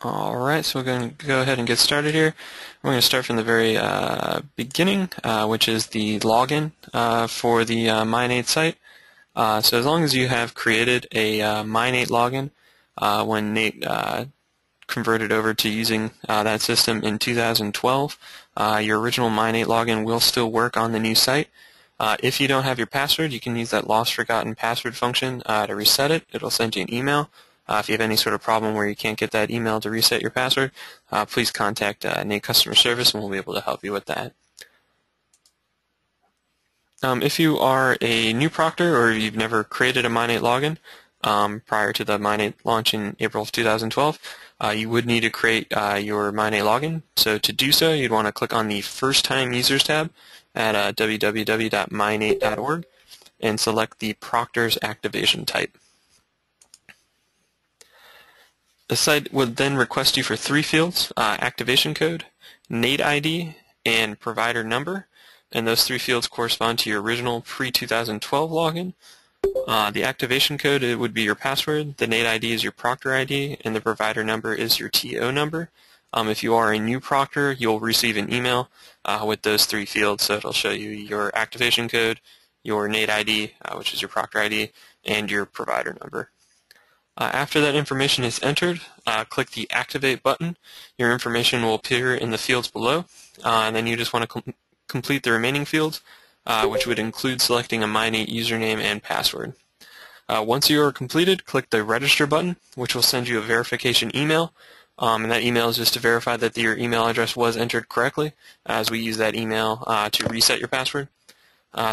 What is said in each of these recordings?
Alright, so we're going to go ahead and get started here. We're going to start from the very beginning, which is the login for the MyNate site. So as long as you have created a MyNate login when Nate converted over to using that system in 2012, your original MyNate login will still work on the new site. If you don't have your password, you can use that lost forgotten password function to reset it. It'll send you an email. If you have any sort of problem where you can't get that email to reset your password, please contact Nate Customer Service and we'll be able to help you with that. If you are a new proctor or you've never created a MyNate login prior to the MyNate launch in April of 2012, you would need to create your MyNate login. So to do so, you'd want to click on the First Time Users tab at www.mynate.org and select the Proctor's Activation type. The site would then request you for three fields: activation code, Nate ID, and provider number. And those three fields correspond to your original pre-2012 login. The activation code, it would be your password, the Nate ID is your Proctor ID, and the provider number is your TO number. If you are a new proctor, you'll receive an email with those three fields, so it'll show you your activation code, your Nate ID, which is your Proctor ID, and your provider number. After that information is entered, click the Activate button. Your information will appear in the fields below, and then you just want to complete the remaining fields, which would include selecting a MyNate username and password. Once you are completed, click the Register button, which will send you a verification email, and that email is just to verify that your email address was entered correctly, as we use that email to reset your password.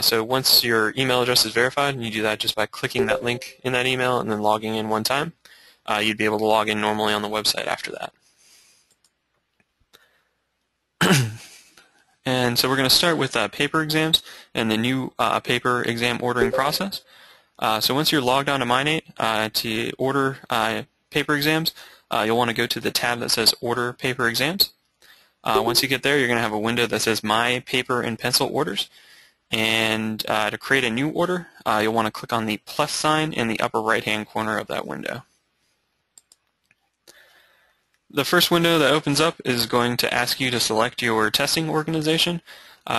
So once your email address is verified, and you do that just by clicking that link in that email and then logging in one time, you'd be able to log in normally on the website after that. And so we're going to start with paper exams and the new paper exam ordering process. So once you're logged on to MyNate to order paper exams, you'll want to go to the tab that says Order Paper Exams. Once you get there, you're going to have a window that says My Paper and Pencil Orders. And to create a new order, you'll want to click on the plus sign in the upper right-hand corner of that window. The first window that opens up is going to ask you to select your testing organization.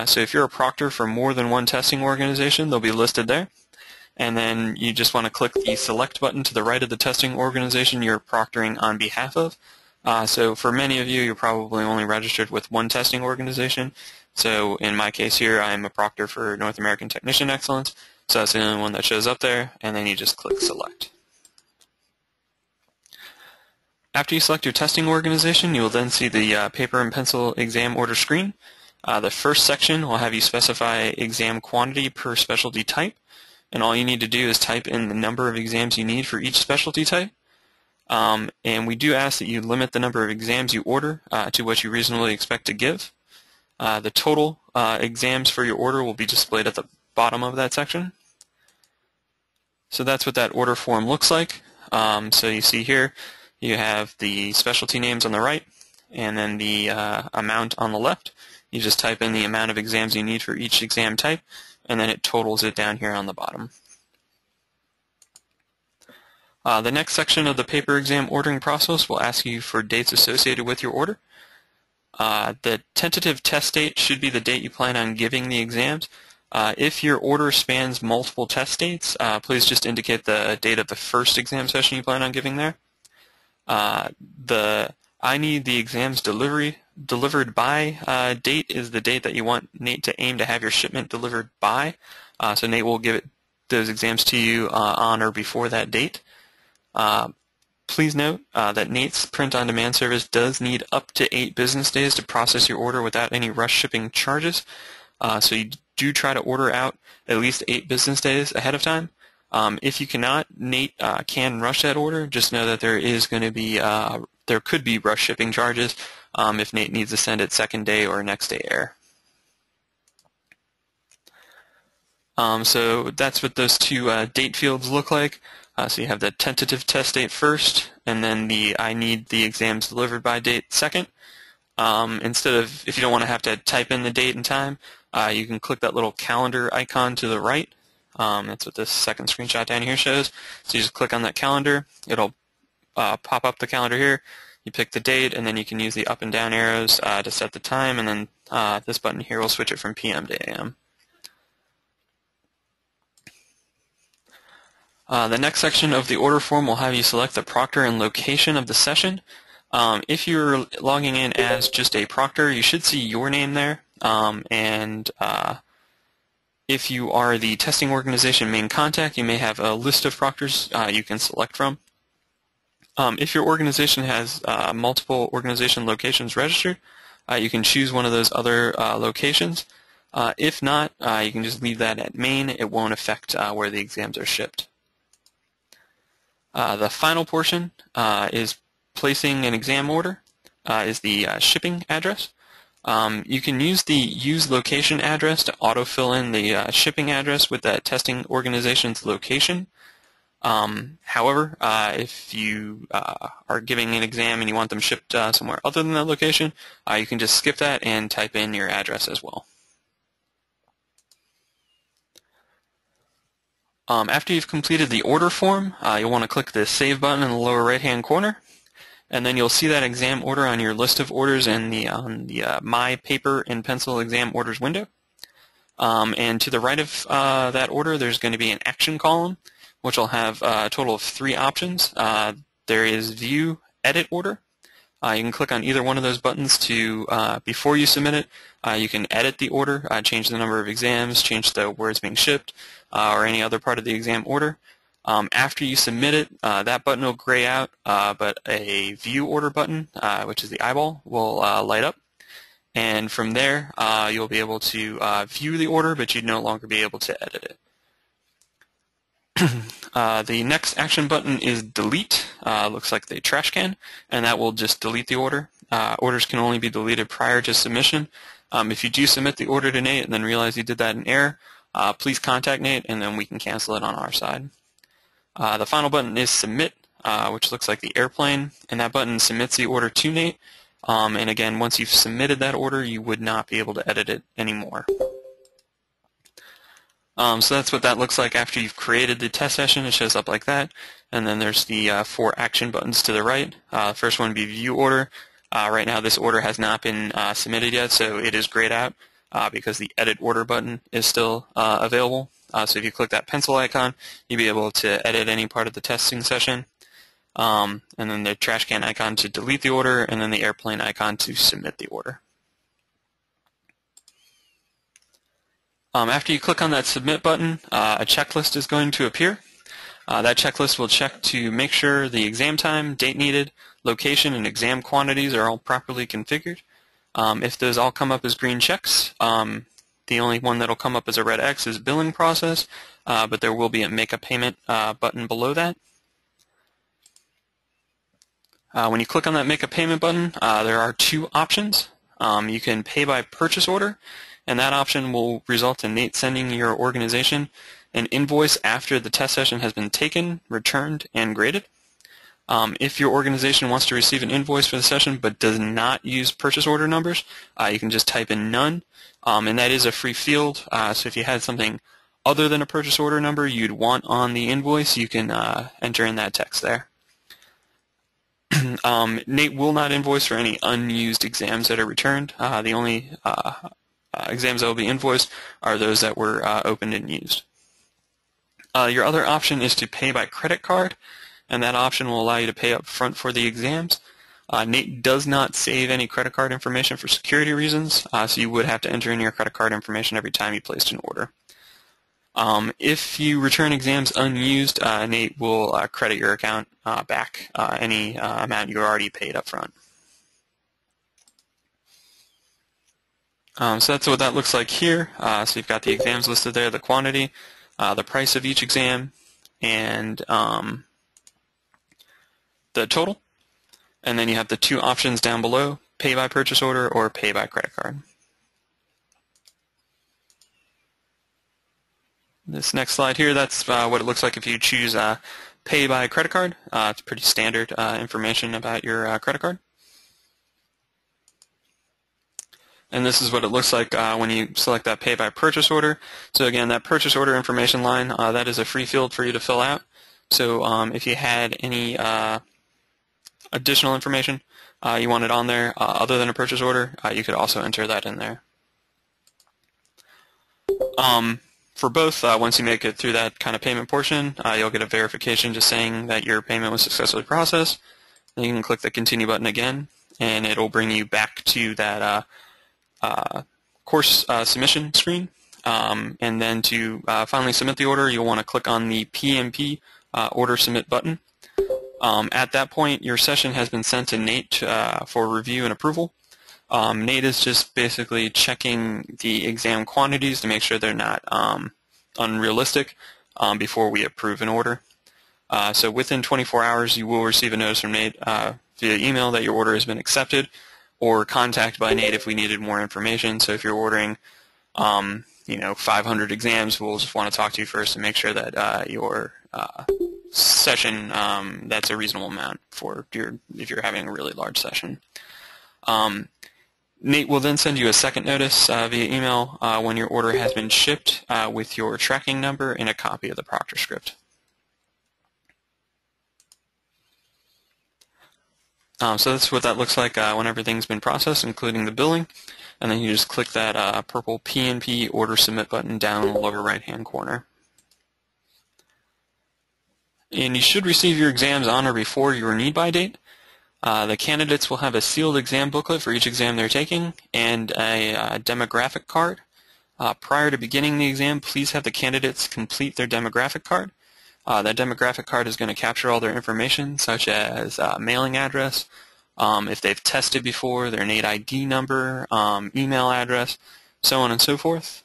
So if you're a proctor for more than one testing organization, they'll be listed there. And then you just want to click the Select button to the right of the testing organization you're proctoring on behalf of. So for many of you, you're probably only registered with one testing organization. So in my case here, I'm a proctor for North American Technician Excellence, so that's the only one that shows up there, and then you just click Select. After you select your testing organization, you will then see the paper and pencil exam order screen. The first section will have you specify exam quantity per specialty type, and all you need to do is type in the number of exams you need for each specialty type. And we do ask that you limit the number of exams you order to what you reasonably expect to give. The total exams for your order will be displayed at the bottom of that section. So that's what that order form looks like. So you see here you have the specialty names on the right and then the amount on the left. You just type in the amount of exams you need for each exam type, and then it totals it down here on the bottom. The next section of the paper exam ordering process will ask you for dates associated with your order. The tentative test date should be the date you plan on giving the exams. If your order spans multiple test dates, please just indicate the date of the first exam session you plan on giving there. The I need the exams delivered by date is the date that you want Nate to aim to have your shipment delivered by. So Nate will give those exams to you on or before that date. Please note that Nate's print-on-demand service does need up to 8 business days to process your order without any rush shipping charges. So you do try to order out at least 8 business days ahead of time. If you cannot, Nate can rush that order. Just know that there is going to be there could be rush shipping charges if Nate needs to send it second day or next day air. So that's what those two date fields look like. So you have the tentative test date first, and then the I need the exams delivered by date second. Instead of, if you don't want to have to type in the date and time, you can click that little calendar icon to the right. That's what this second screenshot down here shows. So you just click on that calendar. It'll pop up the calendar here. You pick the date, and then you can use the up and down arrows to set the time, and then this button here will switch it from PM to AM. The next section of the order form will have you select the proctor and location of the session. If you're logging in as just a proctor, you should see your name there, and if you are the testing organization main contact, you may have a list of proctors you can select from. If your organization has multiple organization locations registered, you can choose one of those other locations. If not, you can just leave that at main. It won't affect where the exams are shipped. The final portion is placing an exam order, is the shipping address. You can use the use location address to autofill in the shipping address with that testing organization's location. However, if you are giving an exam and you want them shipped somewhere other than that location, you can just skip that and type in your address as well. After you've completed the order form, you'll want to click the Save button in the lower right-hand corner, and then you'll see that exam order on your list of orders in the My Paper and Pencil Exam Orders window. And to the right of that order, there's going to be an action column, which will have a total of 3 options. There is View Edit Order. You can click on either one of those buttons to, before you submit it, you can edit the order, change the number of exams, change where it's being shipped, or any other part of the exam order. After you submit it, that button will gray out, but a View Order button, which is the eyeball, will light up. And from there, you'll be able to view the order, but you'd no longer be able to edit it. The next action button is Delete. Looks like the trash can, and that will just delete the order. Orders can only be deleted prior to submission. If you do submit the order to Nate and then realize you did that in error, please contact Nate, and then we can cancel it on our side. The final button is Submit, which looks like the airplane, and that button submits the order to Nate. And again, once you've submitted that order, you would not be able to edit it anymore. So that's what that looks like after you've created the test session. It shows up like that. And then there's the 4 action buttons to the right. First one would be View Order. Right now this order has not been submitted yet, so it is grayed out because the Edit Order button is still available. So if you click that pencil icon, you'll be able to edit any part of the testing session. And then the trash can icon to delete the order, and then the airplane icon to submit the order. After you click on that Submit button, a checklist is going to appear. That checklist will check to make sure the exam time, date needed, location, and exam quantities are all properly configured. If those all come up as green checks, the only one that will come up as a red X is billing process, but there will be a Make a Payment button below that. When you click on that Make a Payment button, there are 2 options. You can pay by purchase order, and that option will result in Nate sending your organization an invoice after the test session has been taken, returned, and graded. If your organization wants to receive an invoice for the session but does not use purchase order numbers, you can just type in none, and that is a free field. So if you had something other than a purchase order number you'd want on the invoice, you can enter in that text there. Nate will not invoice for any unused exams that are returned. The only exams that will be invoiced are those that were opened and used. Your other option is to pay by credit card, and that option will allow you to pay up front for the exams. Nate does not save any credit card information for security reasons, so you would have to enter in your credit card information every time you placed an order. If you return exams unused, Nate will credit your account back any amount you already paid up front. So that's what that looks like here. So you've got the exams listed there, the quantity, the price of each exam, and the total. And then you have the 2 options down below, pay by purchase order or pay by credit card. This next slide here, that's what it looks like if you choose pay by credit card. It's pretty standard information about your credit card. And this is what it looks like when you select that pay by purchase order. So again, that purchase order information line, that is a free field for you to fill out. So if you had any additional information you wanted on there other than a purchase order, you could also enter that in there. For both, once you make it through that kind of payment portion, you'll get a verification just saying that your payment was successfully processed. Then you can click the continue button again, and it'll bring you back to that course submission screen. And then to finally submit the order, you'll want to click on the PMP order submit button. At that point, your session has been sent to Nate for review and approval. Nate is just basically checking the exam quantities to make sure they're not unrealistic before we approve an order. So within 24 hours, you will receive a notice from Nate via email that your order has been accepted, or contact by Nate if we needed more information. So if you're ordering 500 exams, we'll just want to talk to you first and make sure that your session, that's a reasonable amount for if you're having a really large session. Nate will then send you a second notice via email when your order has been shipped with your tracking number and a copy of the Proctor script. So that's what that looks like when everything's been processed, including the billing. And then you just click that purple PNP order submit button down in the lower right-hand corner. And you should receive your exams on or before your need-by date. The candidates will have a sealed exam booklet for each exam they're taking and a demographic card. Prior to beginning the exam, please have the candidates complete their demographic card. That demographic card is going to capture all their information, such as mailing address, if they've tested before, their NATE ID number, email address, so on and so forth.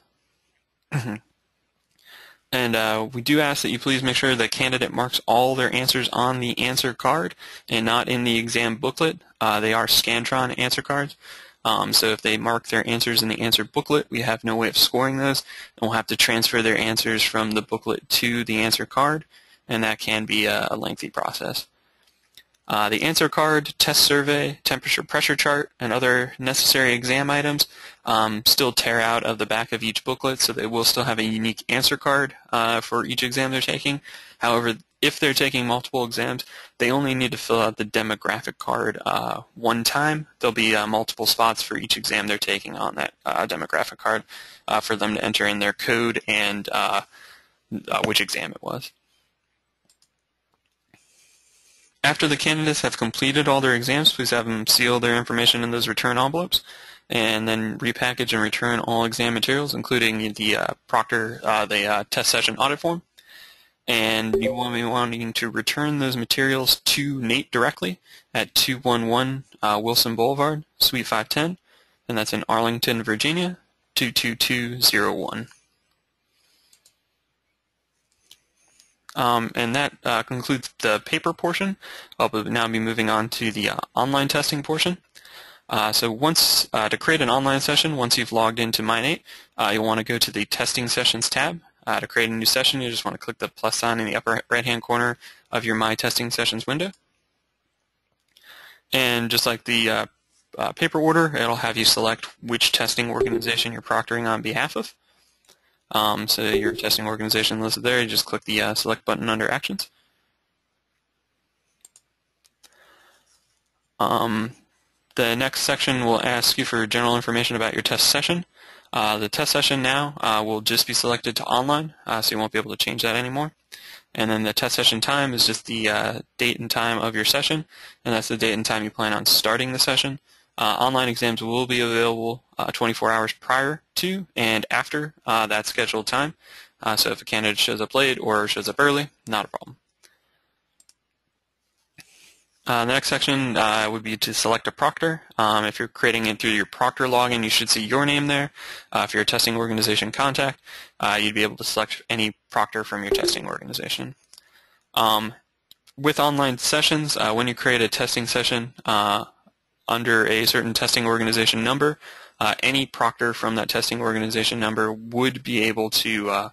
And we do ask that you please make sure the candidate marks all their answers on the answer card and not in the exam booklet. They are Scantron answer cards. So if they mark their answers in the answer booklet, we have no way of scoring those, and we'll have to transfer their answers from the booklet to the answer card, and that can be a lengthy process. The answer card, test survey, temperature pressure chart, and other necessary exam items still tear out of the back of each booklet, so they will still have a unique answer card for each exam they're taking. However, if they're taking multiple exams, they only need to fill out the demographic card one time. There'll be multiple spots for each exam they're taking on that demographic card for them to enter in their code and which exam it was. After the candidates have completed all their exams, please have them seal their information in those return envelopes and then repackage and return all exam materials, including the Proctor, the test session audit form. And you will be wanting to return those materials to Nate directly at 211 Wilson Boulevard, Suite 510, and that's in Arlington, Virginia, 22201. And that concludes the paper portion. I'll now be moving on to the online testing portion. So once to create an online session, once you've logged into MyNate, you'll want to go to the Testing Sessions tab. To create a new session, you just want to click the plus sign in the upper right-hand corner of your My Testing Sessions window. And just like the paper order, it'll have you select which testing organization you're proctoring on behalf of. So your testing organization listed there, you just click the select button under Actions. The next section will ask you for general information about your test session. The test session now will just be selected to online, so you won't be able to change that anymore. And then the test session time is just the date and time of your session, and that's the date and time you plan on starting the session. Online exams will be available 24 hours prior to and after that scheduled time. So if a candidate shows up late or shows up early, not a problem. The next section would be to select a proctor. If you're creating it through your Proctor login, you should see your name there. If you're a testing organization contact, you'd be able to select any proctor from your testing organization. With online sessions, when you create a testing session under a certain testing organization number, any proctor from that testing organization number would be able to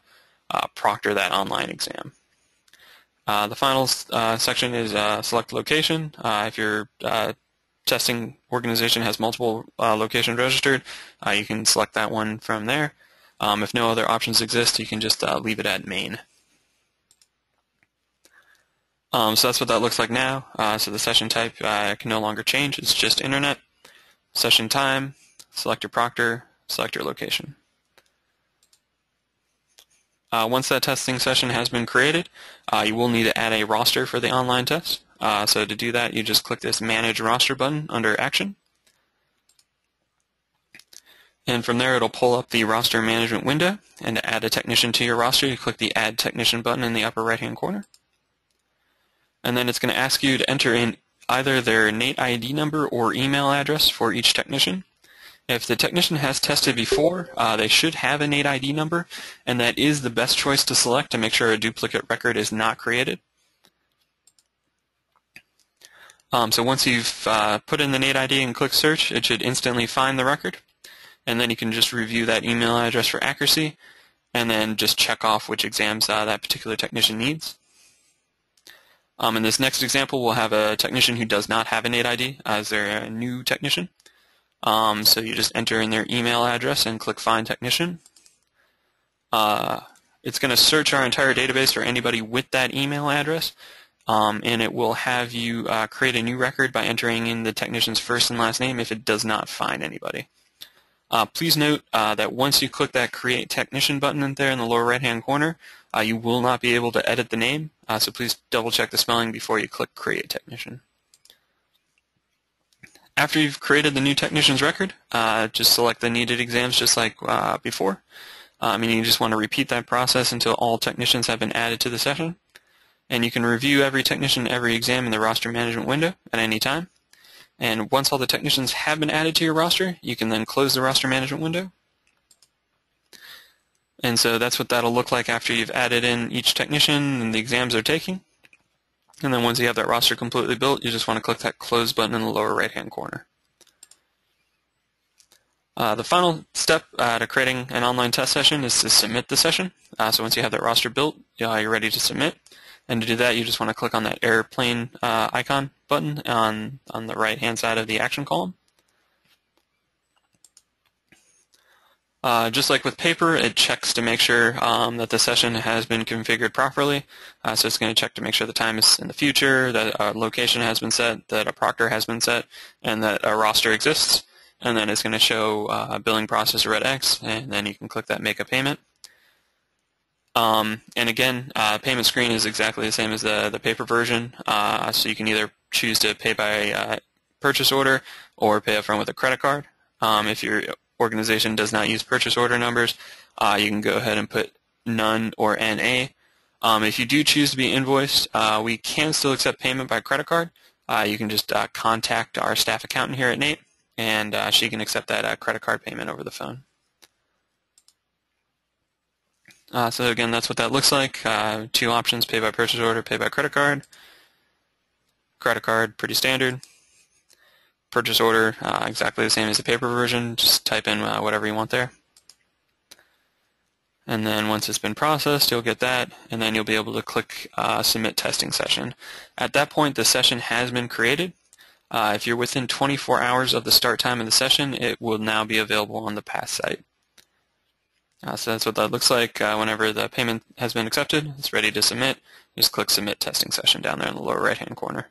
proctor that online exam. The final section is select location. If your testing organization has multiple locations registered, you can select that one from there. If no other options exist, you can just leave it at main. So that's what that looks like now. So the session type can no longer change. It's just internet. Session time, select your proctor, select your location. Once that testing session has been created, you will need to add a roster for the online test. So to do that, you just click this Manage Roster button under Action. And from there, it'll pull up the roster management window. And to add a technician to your roster, you click the Add Technician button in the upper right-hand corner. And then it's going to ask you to enter in either their NATE ID number or email address for each technician. If the technician has tested before, they should have a NATE ID number, and that is the best choice to select to make sure a duplicate record is not created. So once you've put in the NATE ID and click search, it should instantly find the record. And then you can just review that email address for accuracy, and then just check off which exams that particular technician needs. In this next example, we'll have a technician who does not have a NATE ID as they're a new technician. So you just enter in their email address and click Find Technician. It's going to search our entire database for anybody with that email address, and it will have you create a new record by entering in the technician's first and last name if it does not find anybody. Please note that once you click that Create Technician button in there in the lower right-hand corner, you will not be able to edit the name, so please double-check the spelling before you click Create Technician. After you've created the new technician's record, just select the needed exams just like before. Meaning you just want to repeat that process until all technicians have been added to the session. And you can review every technician, every exam in the roster management window at any time. And once all the technicians have been added to your roster, you can then close the roster management window. And so that's what that'll look like after you've added in each technician and the exams they're taking. And then once you have that roster completely built, you just want to click that Close button in the lower right-hand corner. The final step to creating an online test session is to submit the session. So once you have that roster built, you're ready to submit. And to do that, you just want to click on that airplane icon button on the right-hand side of the action column. Just like with paper, it checks to make sure that the session has been configured properly. So it's going to check to make sure the time is in the future, that a location has been set, that a proctor has been set, and that a roster exists. And then it's going to show billing process red X, and then you can click that Make a Payment. And again, payment screen is exactly the same as the paper version. So you can either choose to pay by purchase order or pay upfront with a credit card. If your organization does not use purchase order numbers, you can go ahead and put none or NA. If you do choose to be invoiced, we can still accept payment by credit card. You can just contact our staff accountant here at NATE, and she can accept that credit card payment over the phone. So again, that's what that looks like. Two options: pay by purchase order, pay by credit card. Credit card, pretty standard. Purchase order, exactly the same as the paper version. Just type in whatever you want there. And then once it's been processed, you'll get that, and then you'll be able to click Submit Testing Session. At that point, the session has been created. If you're within 24 hours of the start time of the session, it will now be available on the Pass site. So that's what that looks like whenever the payment has been accepted. It's ready to submit. Just click Submit Testing Session down there in the lower right-hand corner.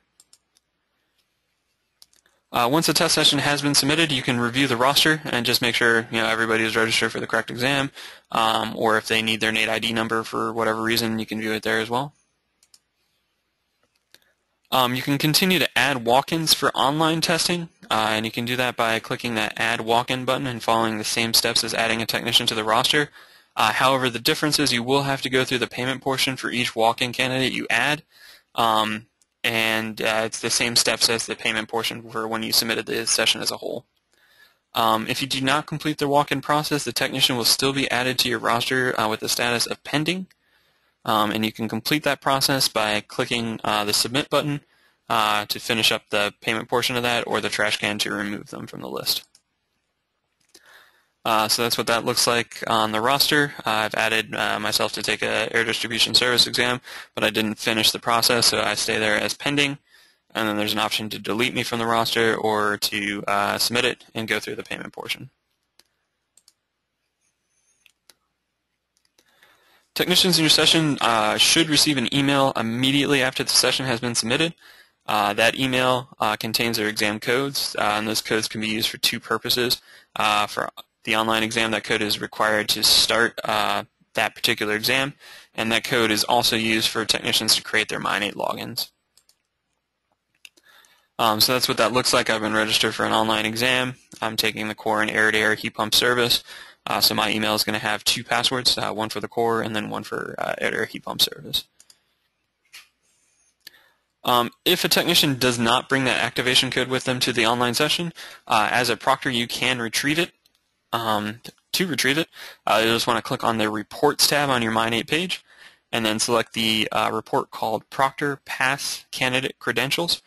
Once the test session has been submitted, you can review the roster and just make sure everybody is registered for the correct exam, or if they need their NATE ID number for whatever reason, you can view it there as well. You can continue to add walk-ins for online testing, and you can do that by clicking that Add Walk-in button and following the same steps as adding a technician to the roster. However, the difference is you will have to go through the payment portion for each walk-in candidate you add, and it's the same steps as the payment portion for when you submitted the session as a whole. If you do not complete the walk-in process, the technician will still be added to your roster with the status of pending. And you can complete that process by clicking the Submit button to finish up the payment portion of that, or the trash can to remove them from the list. So that's what that looks like on the roster. I've added myself to take an air distribution service exam, but I didn't finish the process, so I stay there as pending. And then there's an option to delete me from the roster or to submit it and go through the payment portion. Technicians in your session should receive an email immediately after the session has been submitted. That email contains their exam codes, and those codes can be used for two purposes. For the online exam, that code is required to start that particular exam, and that code is also used for technicians to create their Mine8 logins. So that's what that looks like. I've been registered for an online exam. I'm taking the core and air-to-air heat pump service. So my email is going to have two passwords, one for the core and then one for air-to-air heat pump service. If a technician does not bring that activation code with them to the online session, as a proctor you can retrieve it. To retrieve it, you just want to click on the Reports tab on your Mine8 page and then select the report called Proctor Pass Candidate Credentials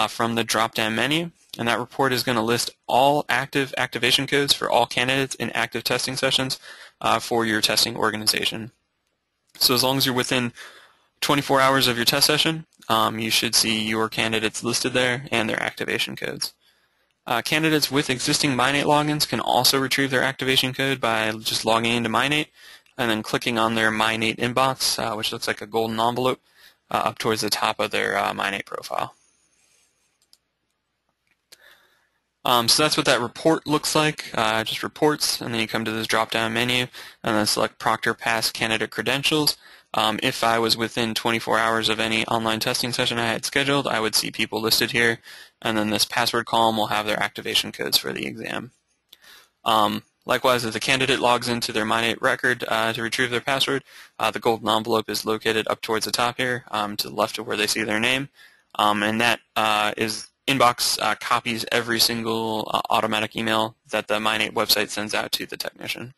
from the drop-down menu. And that report is going to list all active activation codes for all candidates in active testing sessions for your testing organization. So as long as you're within 24 hours of your test session, you should see your candidates listed there and their activation codes. Candidates with existing Mine8 logins can also retrieve their activation code by just logging into Mine8 and then clicking on their Mine8 inbox, which looks like a golden envelope, up towards the top of their Mine8 profile. So that's what that report looks like, just reports, and then you come to this drop-down menu and then select Proctor Pass Candidate Credentials. If I was within 24 hours of any online testing session I had scheduled, I would see people listed here, and then this password column will have their activation codes for the exam. Likewise, if the candidate logs into their Mine8 record to retrieve their password, the golden envelope is located up towards the top here, to the left of where they see their name, and that inbox copies every single automatic email that the Mine8 website sends out to the technician.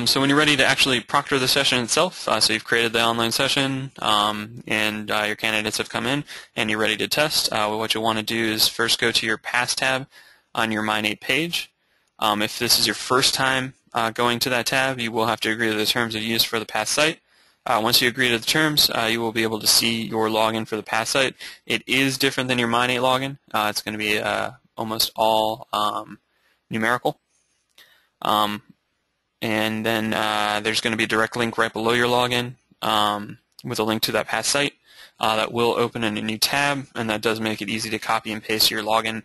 So when you're ready to actually proctor the session itself, so you've created the online session and your candidates have come in and you're ready to test, what you'll want to do is first go to your Pass tab on your Mine8 page. If this is your first time going to that tab, you will have to agree to the terms of use for the Pass site. Once you agree to the terms, you will be able to see your login for the Pass site. It is different than your Mine8 login. It's going to be almost all numerical. And then there's going to be a direct link right below your login with a link to that Pass site that will open in a new tab, and that does make it easy to copy and paste your login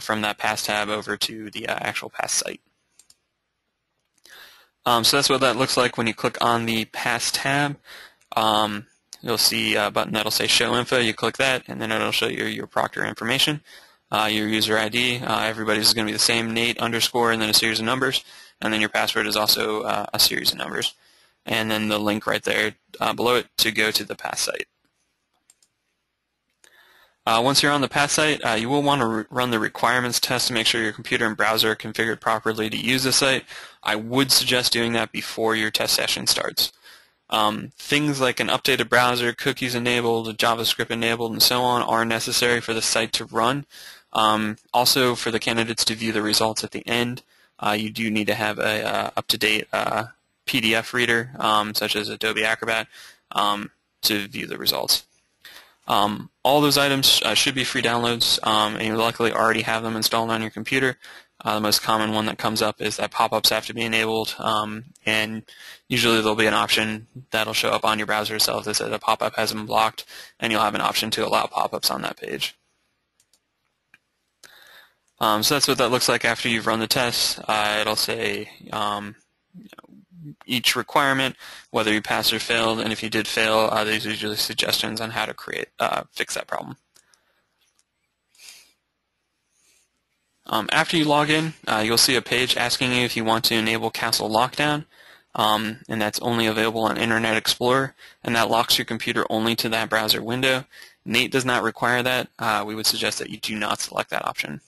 from that Pass tab over to the actual Pass site. So that's what that looks like when you click on the Pass tab. You'll see a button that'll say Show Info. You click that, and then it'll show you your proctor information, your user ID. Everybody's is going to be the same, Nate _ and then a series of numbers, and then your password is also a series of numbers, and then the link right there below it to go to the Pass site. Once you're on the Pass site, you will want to run the requirements test to make sure your computer and browser are configured properly to use the site. I would suggest doing that before your test session starts. Things like an updated browser, cookies enabled, JavaScript enabled, and so on are necessary for the site to run. Also, for the candidates to view the results at the end, you do need to have a up-to-date PDF reader, such as Adobe Acrobat, to view the results. All those items should be free downloads, and you likely already have them installed on your computer. The most common one that comes up is that pop-ups have to be enabled, and usually there'll be an option that'll show up on your browser itself that says a pop-up has been blocked, and you'll have an option to allow pop-ups on that page. So that's what that looks like after you've run the test. It'll say each requirement, whether you passed or failed, and if you did fail, there's usually suggestions on how to fix that problem. After you log in, you'll see a page asking you if you want to enable Castle Lockdown, and that's only available on Internet Explorer, and that locks your computer only to that browser window. Nate does not require that. We would suggest that you do not select that option.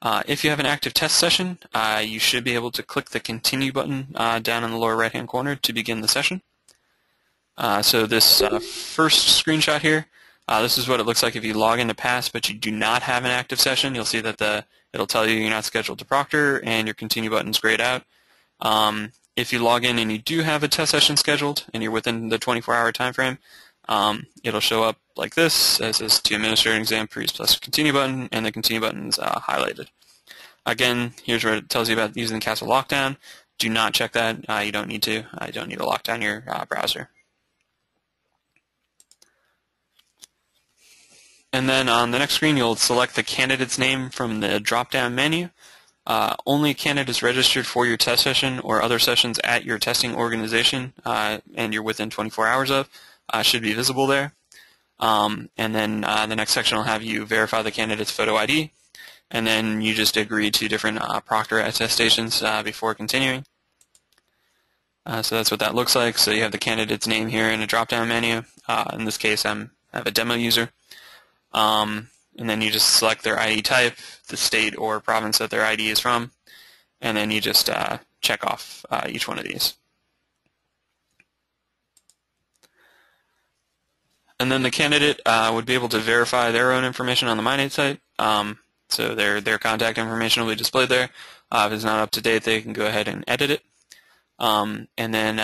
If you have an active test session, you should be able to click the Continue button down in the lower right-hand corner to begin the session. So this first screenshot here, this is what it looks like if you log into Pass but you do not have an active session. You'll see that it'll tell you you're not scheduled to proctor and your Continue button is grayed out. If you log in and you do have a test session scheduled and you're within the 24-hour time frame, it'll show up like this. It says to administer an exam, please press the Continue button, and the Continue button is highlighted. Again, here's where it tells you about using Castle Lockdown. do not check that. You don't need to. You don't need to lock down your browser. And then on the next screen, you'll select the candidate's name from the drop-down menu. Only candidates registered for your test session or other sessions at your testing organization and you're within 24 hours of should be visible there. And then the next section will have you verify the candidate's photo ID, and then you just agree to different proctor attestations before continuing. So that's what that looks like. So you have the candidate's name here in a drop-down menu. In this case, I have a demo user. And then you just select their ID type, the state or province that their ID is from, and then you just check off each one of these. And then the candidate would be able to verify their own information on the MyNate site. So their contact information will be displayed there. If it's not up to date, they can go ahead and edit it. And then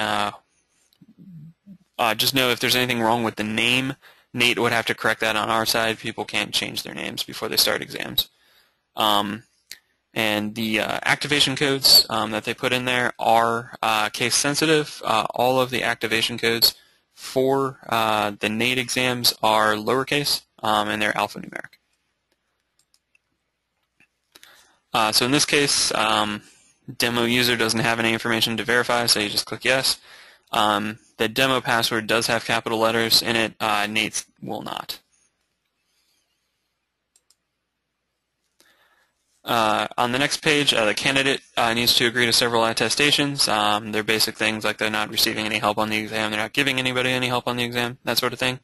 just know if there's anything wrong with the name, Nate would have to correct that on our side. People can't change their names before they start exams. And the activation codes that they put in there are case sensitive. All of the activation codes for the Nate exams are lowercase and they're alphanumeric. So in this case, demo user doesn't have any information to verify, so you just click yes. The demo password does have capital letters in it. Nate's will not. On the next page, the candidate needs to agree to several attestations. They're basic things like they're not receiving any help on the exam, they're not giving anybody any help on the exam, that sort of thing.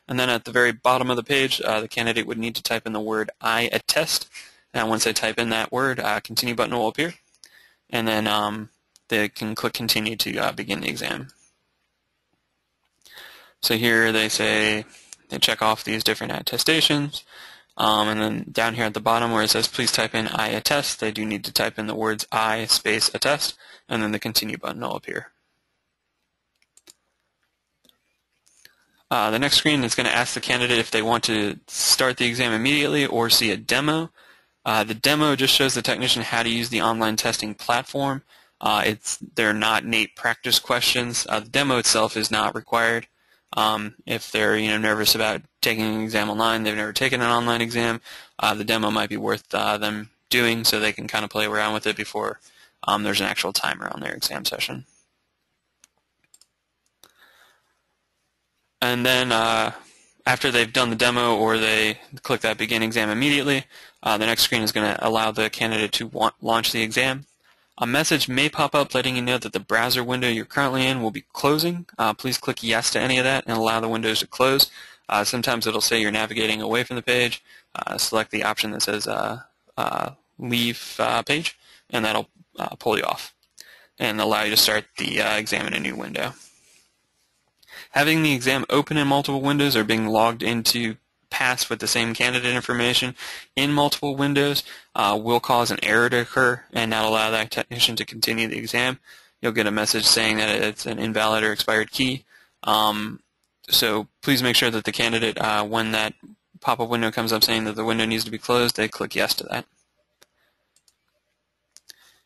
And then at the very bottom of the page, the candidate would need to type in the word I attest. And once they type in that word, continue button will appear. And then they can click continue to begin the exam. So here they say they check off these different attestations. And then down here at the bottom where it says please type in I attest, they do need to type in the words I space attest, and then the continue button will appear. The next screen is going to ask the candidate if they want to start the exam immediately or see a demo. The demo just shows the technician how to use the online testing platform. They're not Nate practice questions. The demo itself is not required. If they're nervous about taking an exam online, they've never taken an online exam, the demo might be worth them doing so they can kind of play around with it before there's an actual timer on their exam session. And then after they've done the demo or they click that begin exam immediately, the next screen is going to allow the candidate to launch the exam. A message may pop up letting you know that the browser window you're currently in will be closing. Please click yes to any of that and allow the windows to close. Sometimes it'll say you're navigating away from the page. Select the option that says leave page, and that'll pull you off and allow you to start the exam in a new window. Having the exam open in multiple windows or being logged into pass with the same candidate information in multiple windows will cause an error to occur and not allow that technician to continue the exam. You'll get a message saying that it's an invalid or expired key. So please make sure that the candidate, when that pop-up window comes up saying that the window needs to be closed, they click yes to that.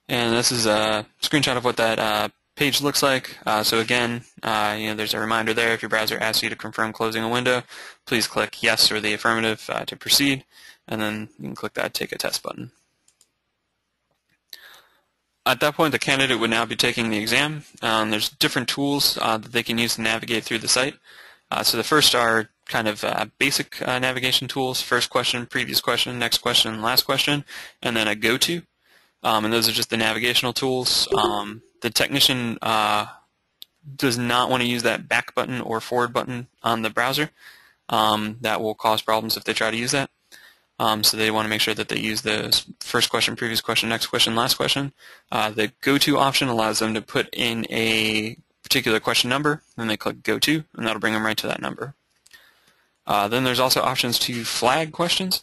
And this is a screenshot of what that page looks like. So again, there's a reminder there. If your browser asks you to confirm closing a window, please click yes or the affirmative to proceed, and then you can click that take a test button. At that point, the candidate would now be taking the exam. There's different tools that they can use to navigate through the site. So the first are kind of basic navigation tools: first question, previous question, next question, last question, and then a go-to. And those are just the navigational tools. The technician does not want to use that back button or forward button on the browser. That will cause problems if they try to use that. So they want to make sure that they use the first question, previous question, next question, last question. The go-to option allows them to put in a particular question number, then they click go-to, and that'll bring them right to that number. Then there's also options to flag questions.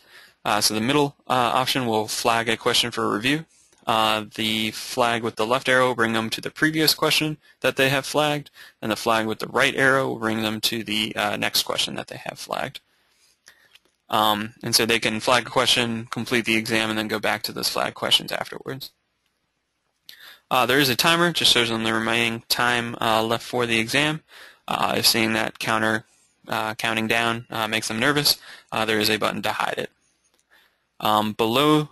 So the middle option will flag a question for review. The flag with the left arrow will bring them to the previous question that they have flagged, and the flag with the right arrow will bring them to the next question that they have flagged. And so they can flag a question, complete the exam, and then go back to those flagged questions afterwards. There is a timer, just shows them the remaining time left for the exam. If seeing that counter counting down makes them nervous, there is a button to hide it. Below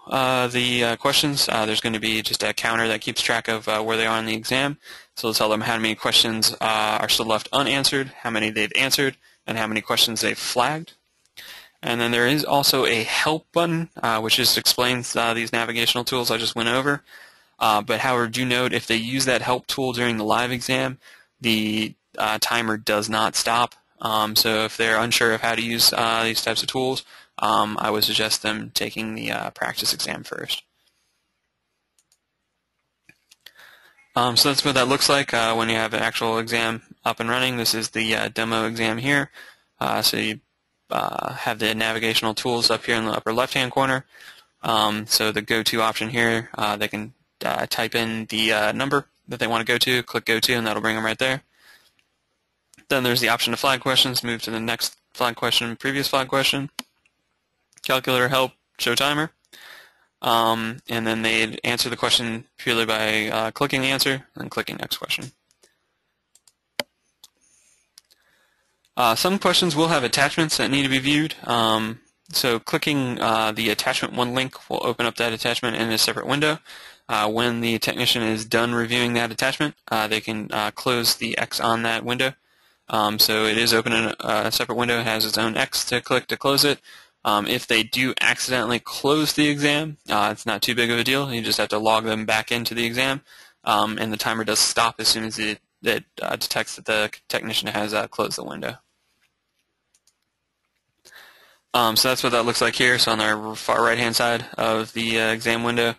the questions, there's going to be just a counter that keeps track of where they are in the exam. So it'll tell them how many questions are still left unanswered, how many they've answered, and how many questions they've flagged. And then there is also a help button, which just explains these navigational tools I just went over. But however, do note if they use that help tool during the live exam, the timer does not stop. So if they're unsure of how to use these types of tools, I would suggest them taking the practice exam first. So that's what that looks like when you have an actual exam up and running. This is the demo exam here. So you have the navigational tools up here in the upper left-hand corner. So the go-to option here, they can type in the number that they want to go to, click go to, and that'll bring them right there. Then there's the option to flag questions, move to the next flag question, previous flag question, calculator, help, show timer. And then they'd answer the question purely by clicking the answer and clicking next question. Some questions will have attachments that need to be viewed. So clicking the attachment 1 link will open up that attachment in a separate window. When the technician is done reviewing that attachment, they can close the X on that window. So it is open in a separate window. It has its own X to click to close it. If they do accidentally close the exam, it's not too big of a deal. You just have to log them back into the exam, and the timer does stop as soon as it detects that the technician has closed the window. So that's what that looks like here. So on the far right-hand side of the exam window,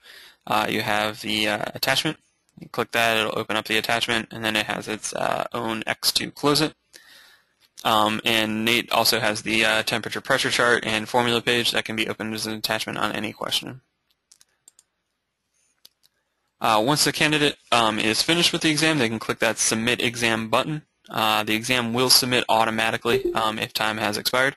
you have the attachment. You click that, it'll open up the attachment, and then it has its own X to close it. And Nate also has the temperature pressure chart and formula page that can be opened as an attachment on any question. Once the candidate is finished with the exam, they can click that Submit Exam button. The exam will submit automatically if time has expired.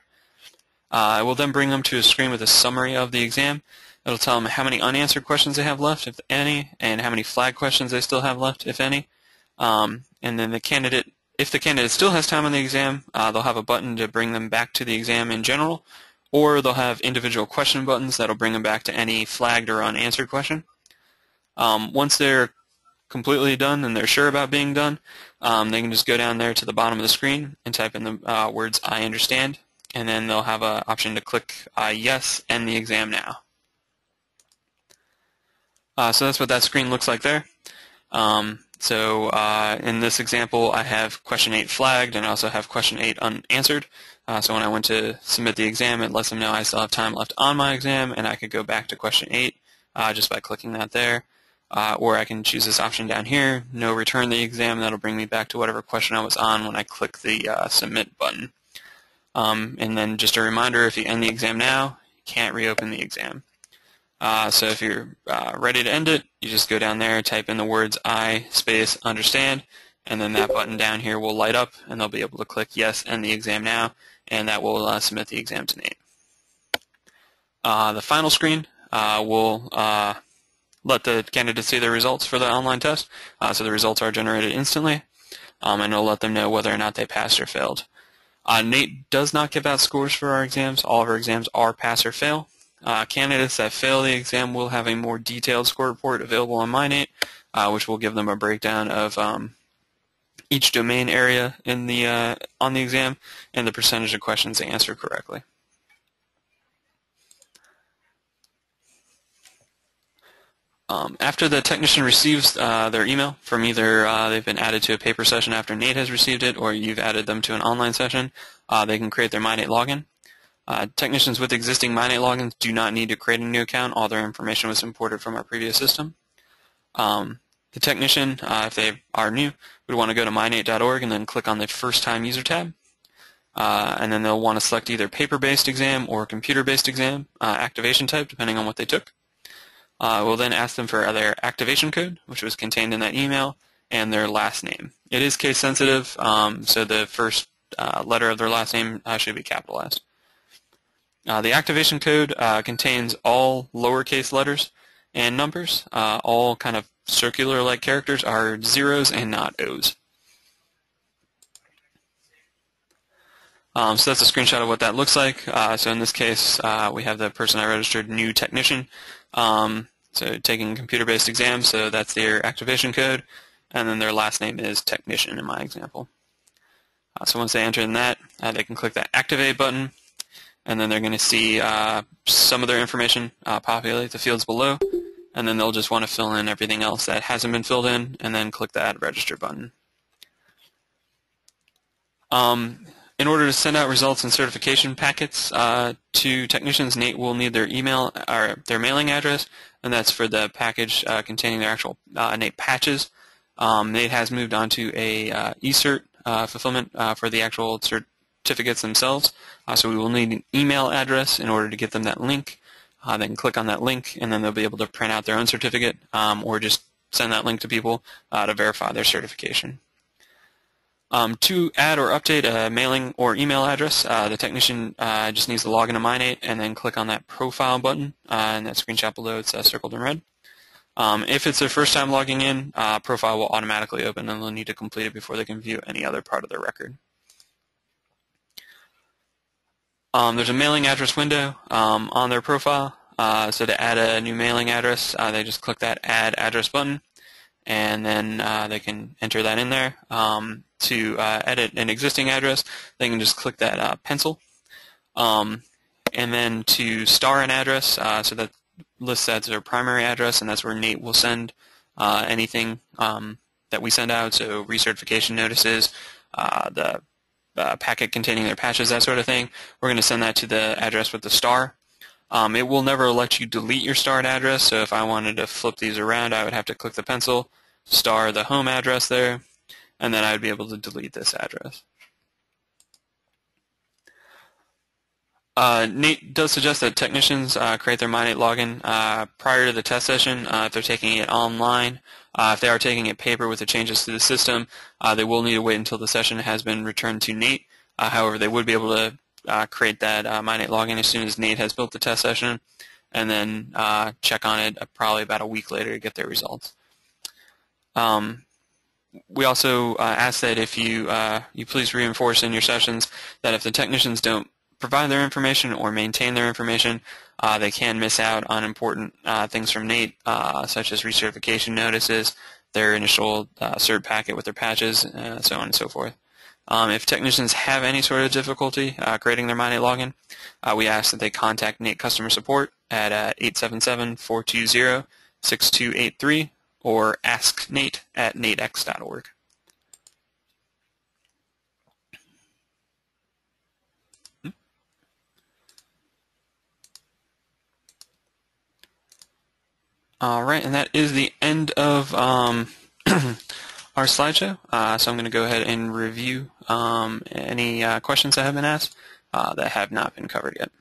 It will then bring them to a screen with a summary of the exam. It'll tell them how many unanswered questions they have left, if any, and how many flag questions they still have left, if any. And then the candidate, if the candidate still has time on the exam, they'll have a button to bring them back to the exam in general, or they'll have individual question buttons that'll bring them back to any flagged or unanswered question. Once they're completely done and they're sure about being done, they can just go down there to the bottom of the screen and type in the words "I understand," and then they'll have an option to click yes, end the exam now. So that's what that screen looks like there. So in this example, I have question 8 flagged, and I also have question 8 unanswered. So when I went to submit the exam, it lets them know I still have time left on my exam, and I could go back to question 8 just by clicking that there. Or I can choose this option down here, no return the exam, and that'll bring me back to whatever question I was on when I click the submit button. And then just a reminder, if you end the exam now, you can't reopen the exam. So if you're ready to end it, you just go down there, type in the words "I space understand," and then that button down here will light up, and they'll be able to click yes, end the exam now, and that will submit the exam to Nate. The final screen will let the candidate see their results for the online test. So the results are generated instantly, and it'll let them know whether or not they passed or failed. Nate does not give out scores for our exams. All of our exams are pass or fail. Candidates that fail the exam will have a more detailed score report available on MyNate, which will give them a breakdown of each domain area in the on the exam and the percentage of questions they answered correctly. After the technician receives their email from either they've been added to a paper session after Nate has received it, or you've added them to an online session, they can create their MyNate login. Technicians with existing MyNate logins do not need to create a new account. All their information was imported from our previous system. The technician, if they are new, would want to go to mynate.org and then click on the First Time User tab. And then they'll want to select either paper-based exam or computer-based exam activation type, depending on what they took. We'll then ask them for their activation code, which was contained in that email, and their last name. It is case sensitive, so the first letter of their last name should be capitalized. The activation code contains all lowercase letters and numbers, all kind of circular-like characters are zeros and not O's. So that's a screenshot of what that looks like. So in this case, we have the person I registered, new technician. So taking computer-based exams, so that's their activation code, and then their last name is technician in my example. So once they enter in that, they can click that activate button, and then they're going to see some of their information populate the fields below, and then they'll just want to fill in everything else that hasn't been filled in, and then click that register button. In order to send out results and certification packets to technicians, NATE will need their email or their mailing address, and that's for the package containing their actual NATE patches. NATE has moved on to a eCert fulfillment for the actual certificates themselves, so we will need an email address in order to get them that link. They can click on that link, and then they'll be able to print out their own certificate or just send that link to people to verify their certification. To add or update a mailing or email address, the technician just needs to log into MyNate and then click on that profile button, and that screenshot below it's circled in red. If it's their first time logging in, profile will automatically open and they'll need to complete it before they can view any other part of their record. There's a mailing address window on their profile, so to add a new mailing address, they just click that add address button, and then they can enter that in there. To edit an existing address, they can just click that pencil. And then to star an address, so that lists as their primary address, and that's where NATE will send anything that we send out, so recertification notices, the packet containing their patches, that sort of thing. We're going to send that to the address with the star. It will never let you delete your starred address, so if I wanted to flip these around, I would have to click the pencil, star the home address there, and then I would be able to delete this address. NATE does suggest that technicians create their MyNate login prior to the test session if they're taking it online. If they are taking it paper with the changes to the system, they will need to wait until the session has been returned to NATE. However, they would be able to create that MyNate login as soon as NATE has built the test session, and then check on it probably about a week later to get their results. We also ask that if you please reinforce in your sessions that if the technicians don't provide their information or maintain their information, they can miss out on important things from NATE, such as recertification notices, their initial cert packet with their patches, so on and so forth. If technicians have any sort of difficulty creating their MyNate login, we ask that they contact NATE customer support at 877-420-6283 or asknate@natex.org. All right, and that is the end of our slideshow. So I'm going to go ahead and review any questions that have been asked that have not been covered yet.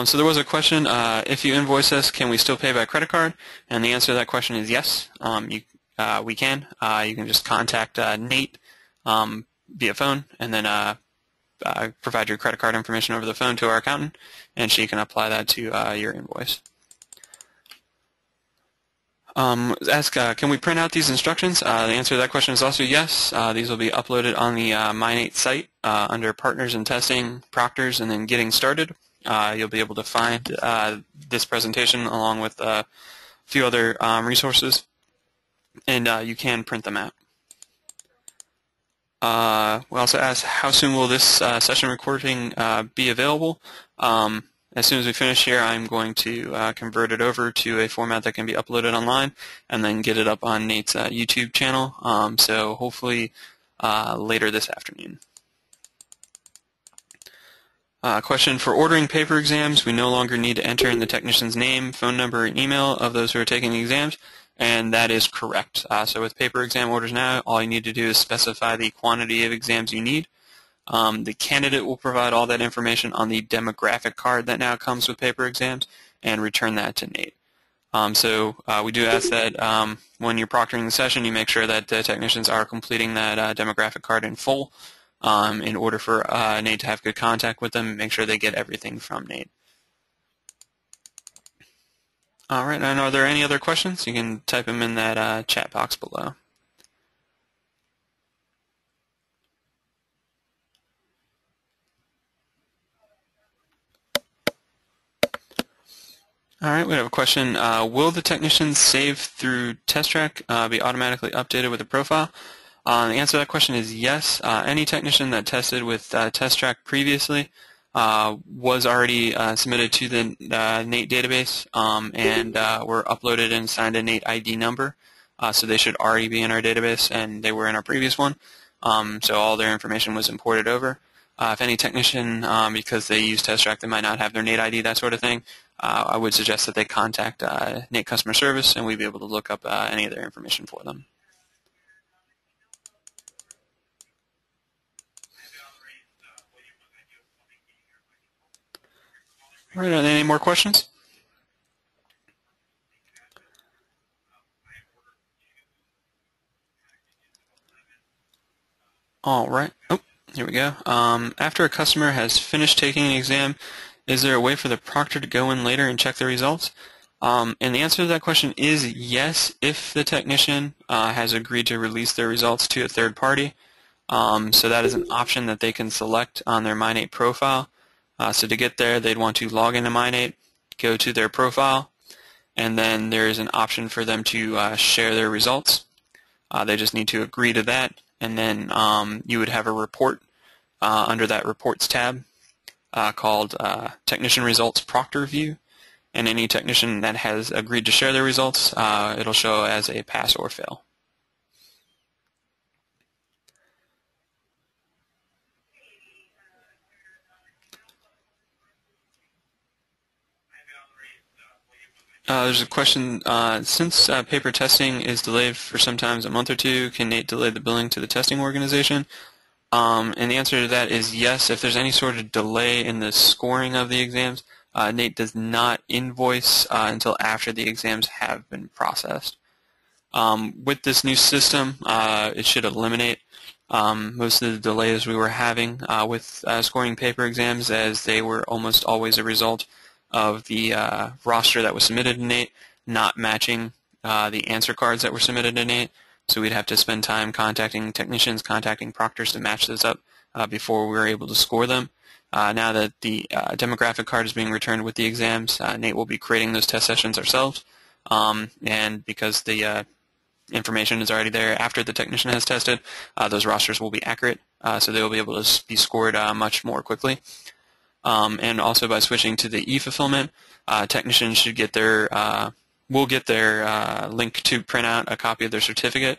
So there was a question, if you invoice us, can we still pay by credit card? And the answer to that question is yes, we can. You can just contact NATE via phone and then provide your credit card information over the phone to our accountant, and she can apply that to your invoice. Ask, can we print out these instructions? The answer to that question is also yes. These will be uploaded on the MyNate site under Partners in Testing, Proctors, and then Getting Started. You'll be able to find this presentation along with a few other resources, and you can print them out. We also asked, how soon will this session recording be available? As soon as we finish here, I'm going to convert it over to a format that can be uploaded online and then get it up on NATE's YouTube channel, so hopefully later this afternoon. Question, for ordering paper exams, we no longer need to enter in the technician's name, phone number, and email of those who are taking the exams, and that is correct. So with paper exam orders now, all you need to do is specify the quantity of exams you need. The candidate will provide all that information on the demographic card that now comes with paper exams and return that to NATE. So we do ask that when you're proctoring the session, you make sure that the technicians are completing that demographic card in full in order for NATE to have good contact with them and make sure they get everything from NATE. All right, and are there any other questions? You can type them in that chat box below. All right, we have a question. Will the technicians saved through Test Track be automatically updated with a profile? The answer to that question is yes. Any technician that tested with Test Track previously was already submitted to the NATE database and were uploaded and assigned a NATE ID number. So they should already be in our database, and they were in our previous one. So all their information was imported over. If any technician, because they use Test Track, they might not have their NATE ID, that sort of thing, I would suggest that they contact NATE customer service, and we'd be able to look up any of their information for them. All right, are there any more questions? All right. Oh, here we go. After a customer has finished taking an exam, is there a way for the proctor to go in later and check the results? And the answer to that question is yes, if the technician has agreed to release their results to a third party. So that is an option that they can select on their MyNate profile. So to get there, they'd want to log into MyNate, go to their profile, and then there is an option for them to share their results. They just need to agree to that, and then you would have a report under that Reports tab called Technician Results Proctor View, and any technician that has agreed to share their results, it'll show as a pass or fail. There's a question, since paper testing is delayed for sometimes a month or two, can NATE delay the billing to the testing organization? And the answer to that is yes. If there's any sort of delay in the scoring of the exams, NATE does not invoice until after the exams have been processed. With this new system, it should eliminate most of the delays we were having with scoring paper exams, as they were almost always a result of the roster that was submitted to NATE not matching the answer cards that were submitted to NATE. So we'd have to spend time contacting technicians, contacting proctors to match those up before we were able to score them. Now that the demographic card is being returned with the exams, NATE will be creating those test sessions ourselves. And because the information is already there after the technician has tested, those rosters will be accurate, so they will be able to be scored much more quickly. And also by switching to the e-fulfillment, technicians should get their will get their link to print out a copy of their certificate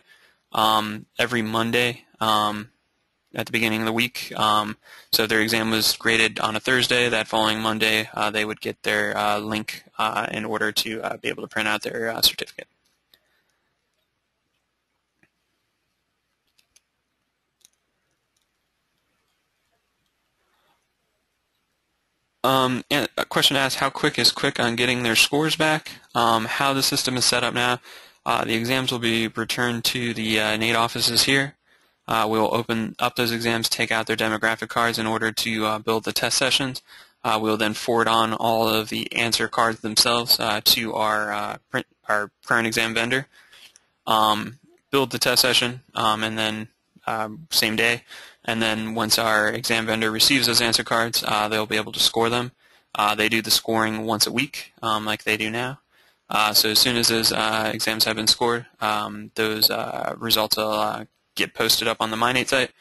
every Monday at the beginning of the week. So if their exam was graded on a Thursday, that following Monday they would get their link in order to be able to print out their certificate. And a question asked, how quick is quick on getting their scores back? How the system is set up now, the exams will be returned to the NATE offices here. We'll open up those exams, take out their demographic cards in order to build the test sessions. We'll then forward on all of the answer cards themselves to our current exam vendor, build the test session, and then same day. And then once our exam vendor receives those answer cards, they'll be able to score them. They do the scoring once a week, like they do now. So as soon as those exams have been scored, those results will get posted up on the MyNate site.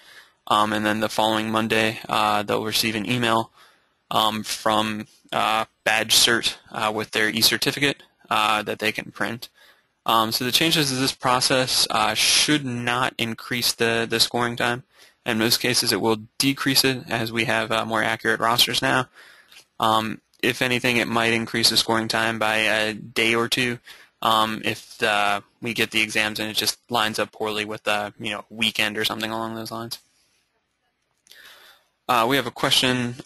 And then the following Monday, they'll receive an email from Badge Cert with their e-certificate that they can print. So the changes to this process should not increase the scoring time. In most cases, it will decrease it as we have more accurate rosters now. If anything, it might increase the scoring time by a day or two if we get the exams and it just lines up poorly with weekend or something along those lines. We have a question.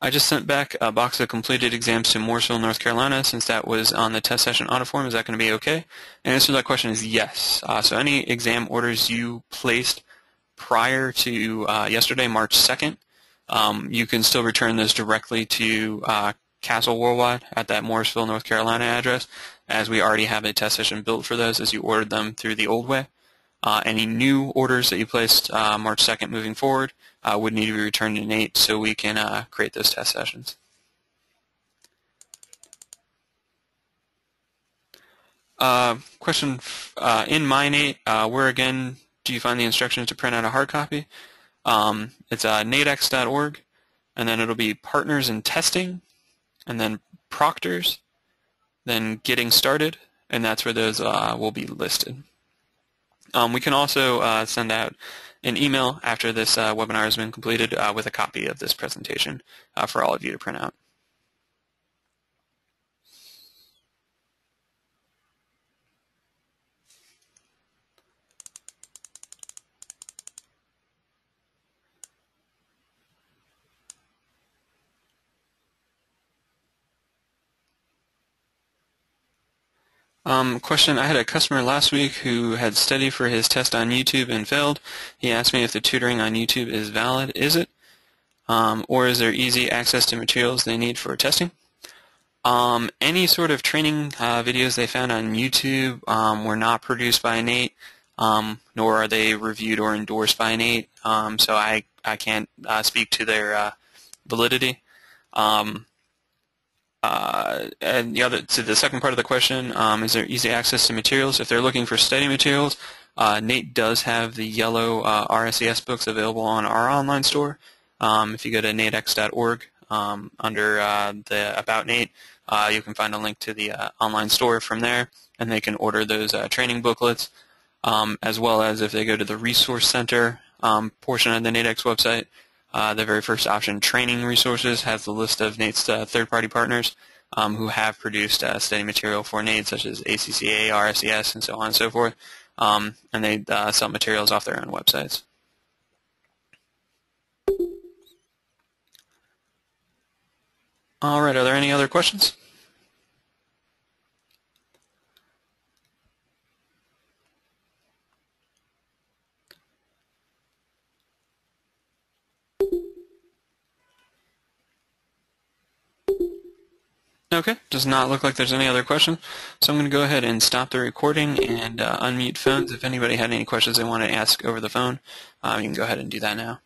I just sent back a box of completed exams to Mooresville, North Carolina, since that was on the test session audit form. Is that going to be okay? And the answer to that question is yes. So any exam orders you placed prior to yesterday, March 2nd, you can still return those directly to Castle Worldwide at that Morrisville, North Carolina address, as we already have a test session built for those as you ordered them through the old way. Any new orders that you placed March 2nd moving forward would need to be returned to Nate so we can create those test sessions. Question, in MyNate, where again do you find the instructions to print out a hard copy? It's natex.org, and then it'll be Partners in Testing, and then Proctors, then Getting Started, and that's where those will be listed. We can also send out an email after this webinar has been completed with a copy of this presentation for all of you to print out. Question, I had a customer last week who had studied for his test on YouTube and failed. He asked me if the tutoring on YouTube is valid. Is it? Or is there easy access to materials they need for testing? Any sort of training videos they found on YouTube were not produced by Nate, nor are they reviewed or endorsed by Nate, so I can't speak to their validity. And to the second part of the question, is there easy access to materials? If they're looking for study materials, Nate does have the yellow RSES books available on our online store. If you go to natex.org under the About Nate, you can find a link to the online store from there, and they can order those training booklets, as well as if they go to the Resource Center portion of the NateX website. The very first option, Training Resources, has the list of Nate's third-party partners who have produced study material for Nate, such as ACCA, RSES, and so on and so forth, and they sell materials off their own websites. All right, are there any other questions? Okay, does not look like there's any other questions, so I'm going to go ahead and stop the recording and unmute phones. If anybody had any questions they want to ask over the phone, you can go ahead and do that now.